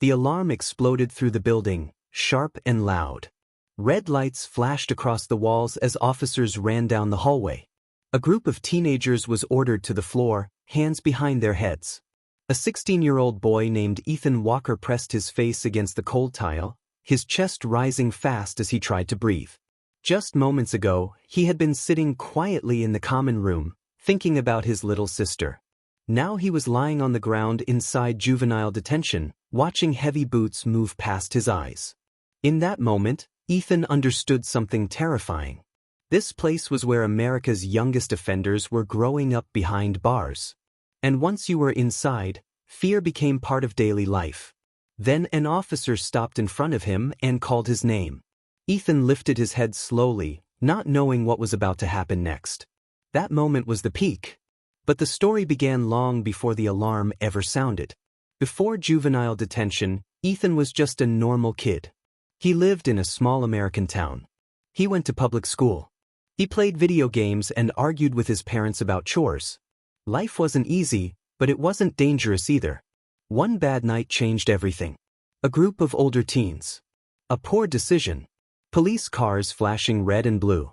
The alarm exploded through the building, sharp and loud. Red lights flashed across the walls as officers ran down the hallway. A group of teenagers was ordered to the floor, hands behind their heads. A 16-year-old boy named Ethan Walker pressed his face against the cold tile, his chest rising fast as he tried to breathe. Just moments ago, he had been sitting quietly in the common room, thinking about his little sister. Now he was lying on the ground inside juvenile detention, watching heavy boots move past his eyes. In that moment, Ethan understood something terrifying. This place was where America's youngest offenders were growing up behind bars. And once you were inside, fear became part of daily life. Then an officer stopped in front of him and called his name. Ethan lifted his head slowly, not knowing what was about to happen next. That moment was the peak. But the story began long before the alarm ever sounded. Before juvenile detention, Ethan was just a normal kid. He lived in a small American town. He went to public school. He played video games and argued with his parents about chores. Life wasn't easy, but it wasn't dangerous either. One bad night changed everything. A group of older teens. A poor decision. Police cars flashing red and blue.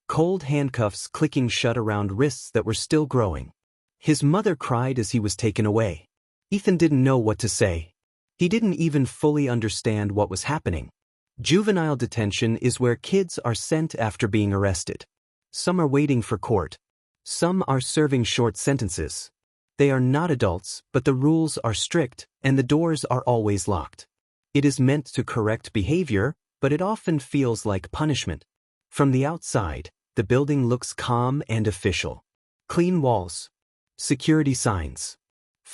Cold handcuffs clicking shut around wrists that were still growing. His mother cried as he was taken away. Ethan didn't know what to say. He didn't even fully understand what was happening. Juvenile detention is where kids are sent after being arrested. Some are waiting for court. Some are serving short sentences. They are not adults, but the rules are strict, and the doors are always locked. It is meant to correct behavior, but it often feels like punishment. From the outside, the building looks calm and official. Clean walls. Security signs.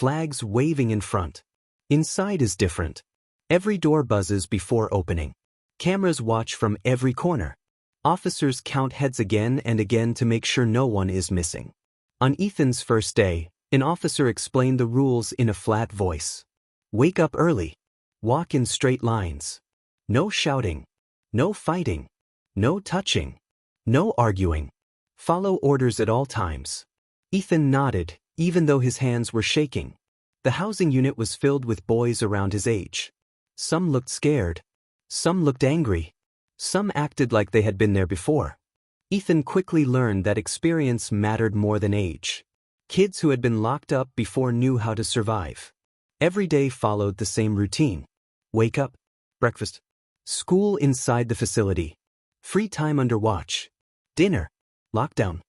Flags waving in front. Inside is different. Every door buzzes before opening. Cameras watch from every corner. Officers count heads again and again to make sure no one is missing. On Ethan's first day, an officer explained the rules in a flat voice. Wake up early. Walk in straight lines. No shouting. No fighting. No touching. No arguing. Follow orders at all times. Ethan nodded, even though his hands were shaking. The housing unit was filled with boys around his age. Some looked scared. Some looked angry. Some acted like they had been there before. Ethan quickly learned that experience mattered more than age. Kids who had been locked up before knew how to survive. Every day followed the same routine. Wake up. Breakfast. School inside the facility. Free time under watch. Dinner. Lockdown.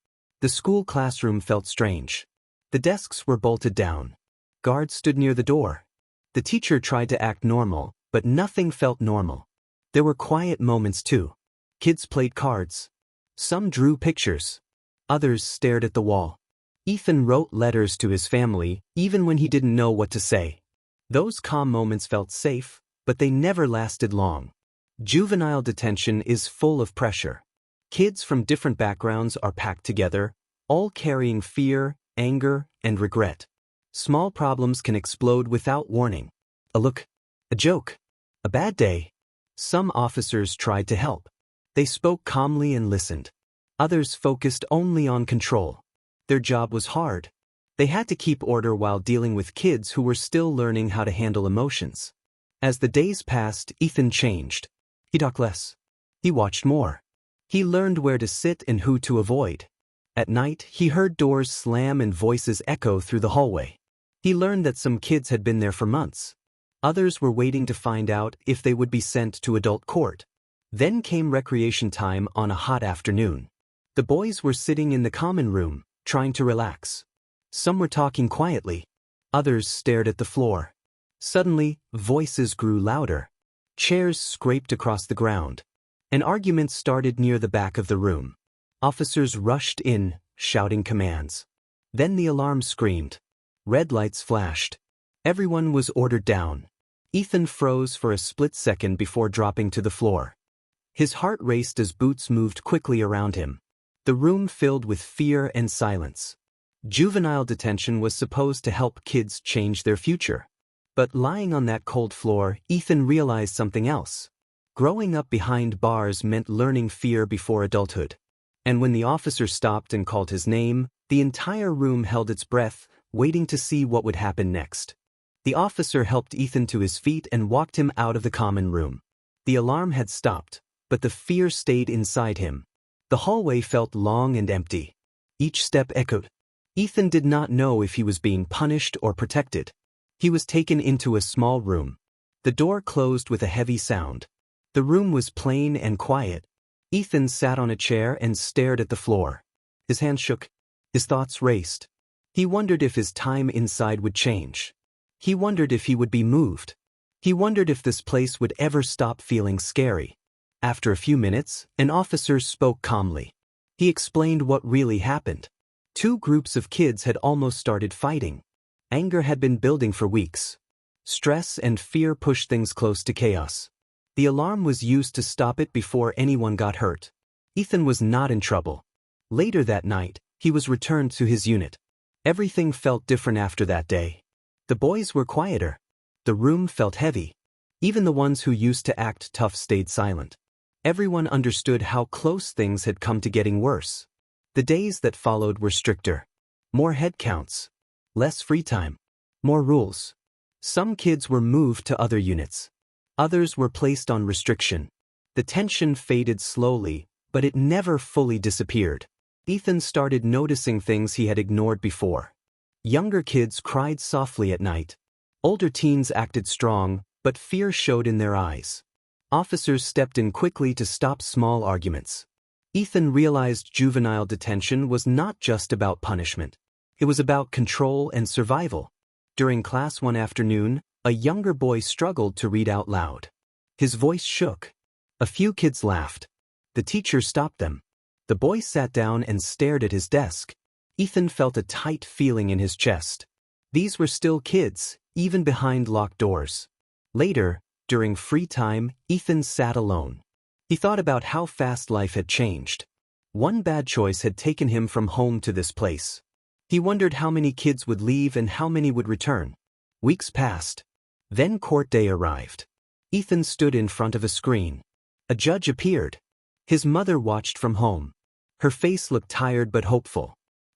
The school classroom felt strange. The desks were bolted down. Guards stood near the door. The teacher tried to act normal, but nothing felt normal. There were quiet moments too. Kids played cards. Some drew pictures. Others stared at the wall. Ethan wrote letters to his family, even when he didn't know what to say. Those calm moments felt safe, but they never lasted long. Juvenile detention is full of pressure. Kids from different backgrounds are packed together, all carrying fear, anger, and regret. Small problems can explode without warning. A look, a joke, a bad day. Some officers tried to help. They spoke calmly and listened. Others focused only on control. Their job was hard. They had to keep order while dealing with kids who were still learning how to handle emotions. As the days passed, Ethan changed. He talked less. He watched more. He learned where to sit and who to avoid. At night, he heard doors slam and voices echo through the hallway. He learned that some kids had been there for months. Others were waiting to find out if they would be sent to adult court. Then came recreation time on a hot afternoon. The boys were sitting in the common room, trying to relax. Some were talking quietly. Others stared at the floor. Suddenly, voices grew louder. Chairs scraped across the ground. An argument started near the back of the room. Officers rushed in, shouting commands. Then the alarm screamed. Red lights flashed. Everyone was ordered down. Ethan froze for a split second before dropping to the floor. His heart raced as boots moved quickly around him. The room filled with fear and silence. Juvenile detention was supposed to help kids change their future. But lying on that cold floor, Ethan realized something else. Growing up behind bars meant learning fear before adulthood. And when the officer stopped and called his name, the entire room held its breath, waiting to see what would happen next. The officer helped Ethan to his feet and walked him out of the common room. The alarm had stopped, but the fear stayed inside him. The hallway felt long and empty. Each step echoed. Ethan did not know if he was being punished or protected. He was taken into a small room. The door closed with a heavy sound. The room was plain and quiet. Ethan sat on a chair and stared at the floor. His hands shook. His thoughts raced. He wondered if his time inside would change. He wondered if he would be moved. He wondered if this place would ever stop feeling scary. After a few minutes, an officer spoke calmly. He explained what really happened. Two groups of kids had almost started fighting. Anger had been building for weeks. Stress and fear pushed things close to chaos. The alarm was used to stop it before anyone got hurt. Ethan was not in trouble. Later that night, he was returned to his unit. Everything felt different after that day. The boys were quieter. The room felt heavy. Even the ones who used to act tough stayed silent. Everyone understood how close things had come to getting worse. The days that followed were stricter. More head counts. Less free time. More rules. Some kids were moved to other units. Others were placed on restriction. The tension faded slowly, but it never fully disappeared. Ethan started noticing things he had ignored before. Younger kids cried softly at night. Older teens acted strong, but fear showed in their eyes. Officers stepped in quickly to stop small arguments. Ethan realized juvenile detention was not just about punishment. It was about control and survival. During class one afternoon, a younger boy struggled to read out loud. His voice shook. A few kids laughed. The teacher stopped them. The boy sat down and stared at his desk. Ethan felt a tight feeling in his chest. These were still kids, even behind locked doors. Later, during free time, Ethan sat alone. He thought about how fast life had changed. One bad choice had taken him from home to this place. He wondered how many kids would leave and how many would return. Weeks passed. Then court day arrived. Ethan stood in front of a screen. A judge appeared. His mother watched from home. Her face looked tired but hopeful.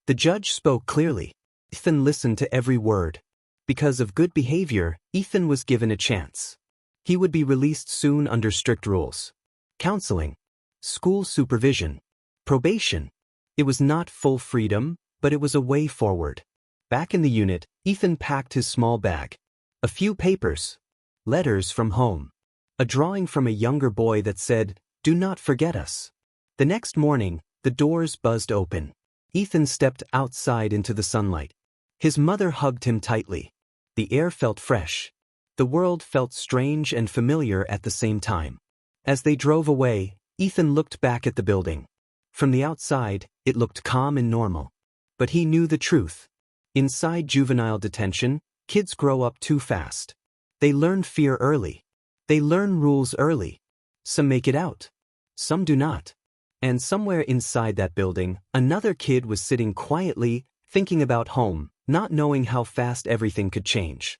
The judge spoke clearly. Ethan listened to every word. Because of good behavior, Ethan was given a chance. He would be released soon under strict rules. Counseling. School supervision. Probation. It was not full freedom, but it was a way forward. Back in the unit, Ethan packed his small bag. A few papers. Letters from home. A drawing from a younger boy that said, "Do not forget us." The next morning, the doors buzzed open. Ethan stepped outside into the sunlight. His mother hugged him tightly. The air felt fresh. The world felt strange and familiar at the same time. As they drove away, Ethan looked back at the building. From the outside, it looked calm and normal. But he knew the truth. Inside juvenile detention, kids grow up too fast. They learn fear early. They learn rules early. Some make it out. Some do not. And somewhere inside that building, another kid was sitting quietly, thinking about home, not knowing how fast everything could change.